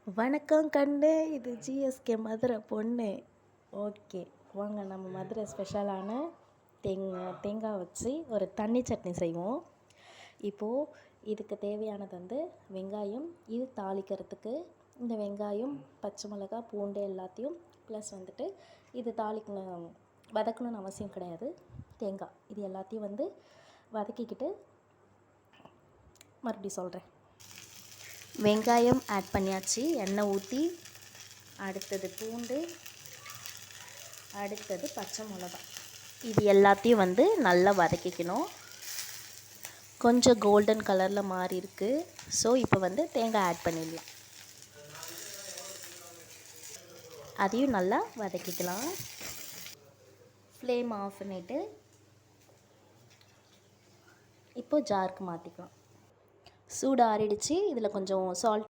வணக்கம் கண்ணு, இது ஜிஎஸ்கே மதுரை பொண்ணு. ஓகே, வாங்க நம்ம மதுரை ஸ்பெஷலான தேங்காய் வச்சு ஒரு தண்ணி சட்னி செய்வோம். இப்போது இதுக்கு தேவையானது வெங்காயம். இது தாளிக்கிறதுக்கு இந்த வெங்காயம், பச்சை மிளகாய், பூண்டு எல்லாத்தையும் ப்ளஸ் இது தாளிக்கணும், வதக்கணும்னு அவசியம் கிடையாது. தேங்காய் இது எல்லாத்தையும் வதக்கிக்கிட்டு மறுபடியும் சொல்கிறேன். வெங்காயம் ஆட் பண்ணியாச்சு, எண்ணெய் ஊற்றி, அடுத்தது பூண்டு, அடுத்தது பச்சை மிளகாய். இது எல்லாத்தையும் நல்லா வதக்கிக்கணும். கொஞ்சம் கோல்டன் கலரில் மாறி இருக்குது. ஸோ இப்போ தேங்காய் ஆட் பண்ணிடலாம். அதையும் நல்லா வதக்கிக்கலாம். ஃப்ளேம் ஆஃப் பண்ணிவிட்டு இப்போது ஜாருக்கு மாற்றிக்கலாம். சூடு ஆறிடுச்சு. இதில் கொஞ்சம் சால்ட்